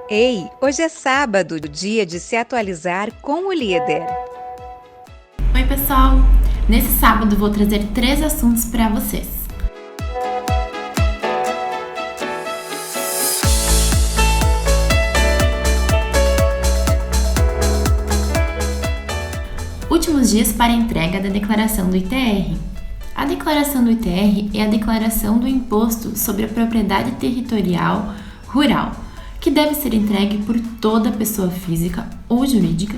Ei, hoje é sábado, dia de se atualizar com o líder. Oi, pessoal! Nesse sábado vou trazer 3 assuntos para vocês. Últimos dias para a entrega da declaração do ITR. A declaração do ITR é a declaração do Imposto sobre a Propriedade Territorial Rural, que deve ser entregue por toda pessoa física ou jurídica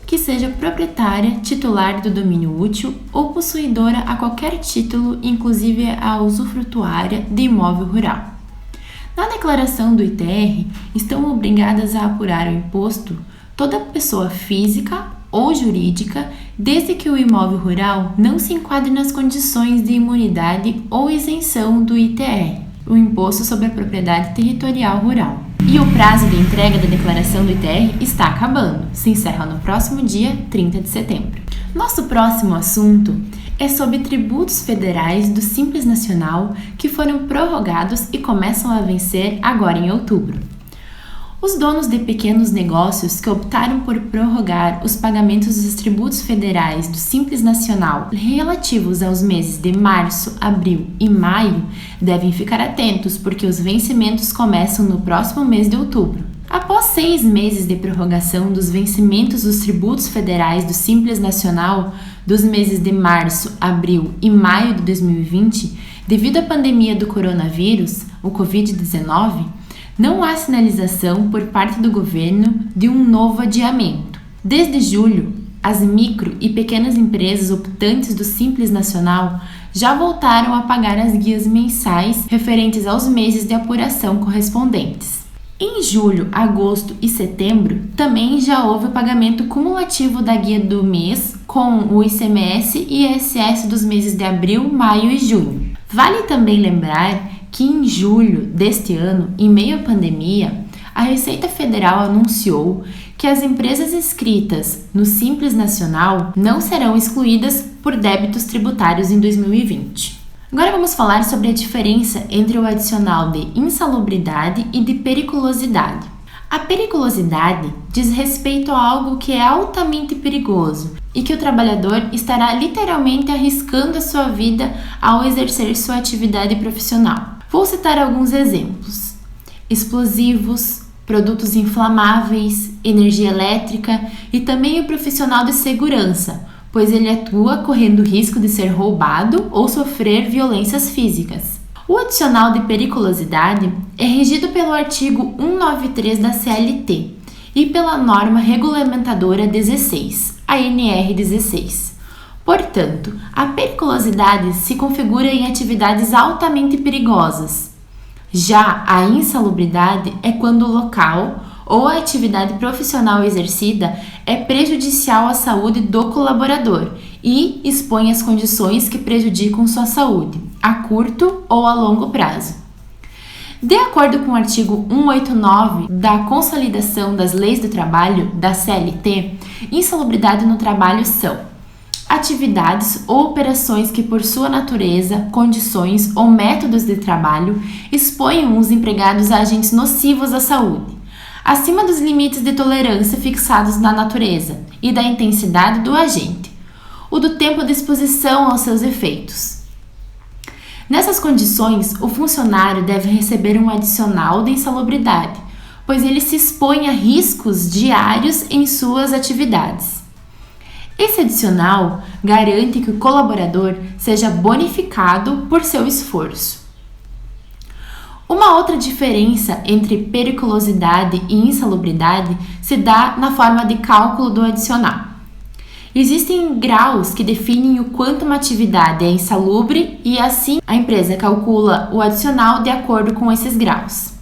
que seja proprietária, titular do domínio útil ou possuidora a qualquer título, inclusive a usufrutuária de imóvel rural. Na declaração do ITR, estão obrigadas a apurar o imposto toda pessoa física ou jurídica, desde que o imóvel rural não se enquadre nas condições de imunidade ou isenção do ITR, o Imposto sobre a Propriedade Territorial Rural. E o prazo de entrega da declaração do ITR está acabando, se encerra no próximo dia 30 de setembro. Nosso próximo assunto é sobre tributos federais do Simples Nacional que foram prorrogados e começam a vencer agora em outubro. Os donos de pequenos negócios que optaram por prorrogar os pagamentos dos tributos federais do Simples Nacional relativos aos meses de março, abril e maio devem ficar atentos, porque os vencimentos começam no próximo mês de outubro. Após 6 meses de prorrogação dos vencimentos dos tributos federais do Simples Nacional dos meses de março, abril e maio de 2020, devido à pandemia do coronavírus, o Covid-19, não há sinalização por parte do governo de um novo adiamento. Desde julho, as micro e pequenas empresas optantes do Simples Nacional já voltaram a pagar as guias mensais referentes aos meses de apuração correspondentes. Em julho, agosto e setembro, também já houve o pagamento cumulativo da guia do mês com o ICMS e ISS dos meses de abril, maio e junho. Vale também lembrar que em julho deste ano, em meio à pandemia, a Receita Federal anunciou que as empresas inscritas no Simples Nacional não serão excluídas por débitos tributários em 2020. Agora vamos falar sobre a diferença entre o adicional de insalubridade e de periculosidade. A periculosidade diz respeito a algo que é altamente perigoso e que o trabalhador estará literalmente arriscando a sua vida ao exercer sua atividade profissional. Vou citar alguns exemplos: explosivos, produtos inflamáveis, energia elétrica e também o profissional de segurança, pois ele atua correndo risco de ser roubado ou sofrer violências físicas. O adicional de periculosidade é regido pelo artigo 193 da CLT e pela norma regulamentadora 16, a NR 16. Portanto, a periculosidade se configura em atividades altamente perigosas. Já a insalubridade é quando o local ou a atividade profissional exercida é prejudicial à saúde do colaborador e expõe as condições que prejudicam sua saúde, a curto ou a longo prazo. De acordo com o artigo 189 da Consolidação das Leis do Trabalho, da CLT, insalubridade no trabalho são atividades ou operações que, por sua natureza, condições ou métodos de trabalho, exponham os empregados a agentes nocivos à saúde, acima dos limites de tolerância fixados na natureza e da intensidade do agente, o do tempo de exposição aos seus efeitos. Nessas condições, o funcionário deve receber um adicional de insalubridade, pois ele se expõe a riscos diários em suas atividades. Esse adicional garante que o colaborador seja bonificado por seu esforço. Uma outra diferença entre periculosidade e insalubridade se dá na forma de cálculo do adicional. Existem graus que definem o quanto uma atividade é insalubre e assim a empresa calcula o adicional de acordo com esses graus.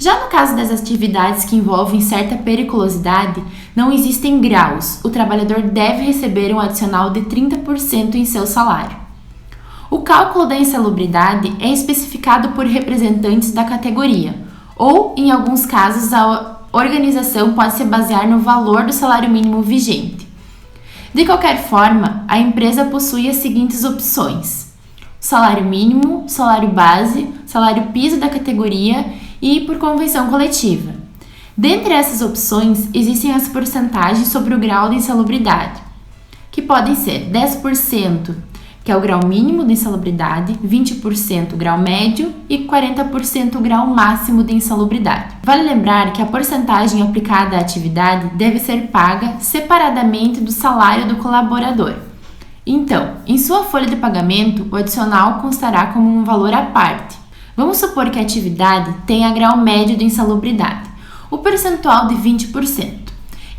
Já no caso das atividades que envolvem certa periculosidade, não existem graus. O trabalhador deve receber um adicional de 30% em seu salário. O cálculo da insalubridade é especificado por representantes da categoria, ou, em alguns casos, a organização pode se basear no valor do salário mínimo vigente. De qualquer forma, a empresa possui as seguintes opções: salário mínimo, salário base, salário piso da categoria e por convenção coletiva. Dentre essas opções, existem as porcentagens sobre o grau de insalubridade, que podem ser 10%, que é o grau mínimo de insalubridade, 20% o grau médio e 40% o grau máximo de insalubridade. Vale lembrar que a porcentagem aplicada à atividade deve ser paga separadamente do salário do colaborador. Então, em sua folha de pagamento, o adicional constará como um valor à parte. Vamos supor que a atividade tenha grau médio de insalubridade, o percentual de 20%.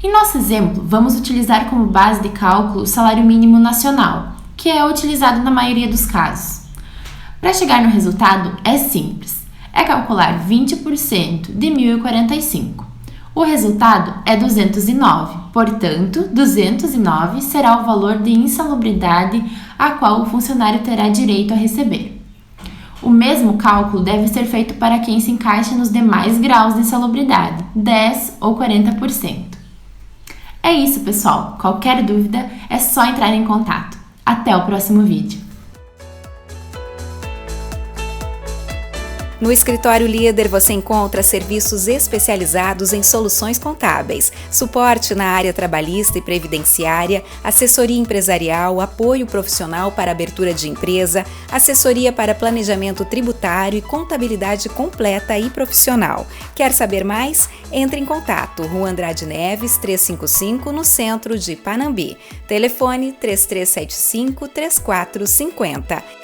Em nosso exemplo, vamos utilizar como base de cálculo o salário mínimo nacional, que é utilizado na maioria dos casos. Para chegar no resultado é simples, é calcular 20% de 1.045. O resultado é 209, portanto, 209 será o valor de insalubridade a qual o funcionário terá direito a receber. O mesmo cálculo deve ser feito para quem se encaixa nos demais graus de insalubridade, 10 ou 40%. É isso, pessoal. Qualquer dúvida é só entrar em contato. Até o próximo vídeo. No Escritório Líder você encontra serviços especializados em soluções contábeis, suporte na área trabalhista e previdenciária, assessoria empresarial, apoio profissional para abertura de empresa, assessoria para planejamento tributário e contabilidade completa e profissional. Quer saber mais? Entre em contato. Rua Andrade Neves, 355, no centro de Panambi. Telefone 3375-3450.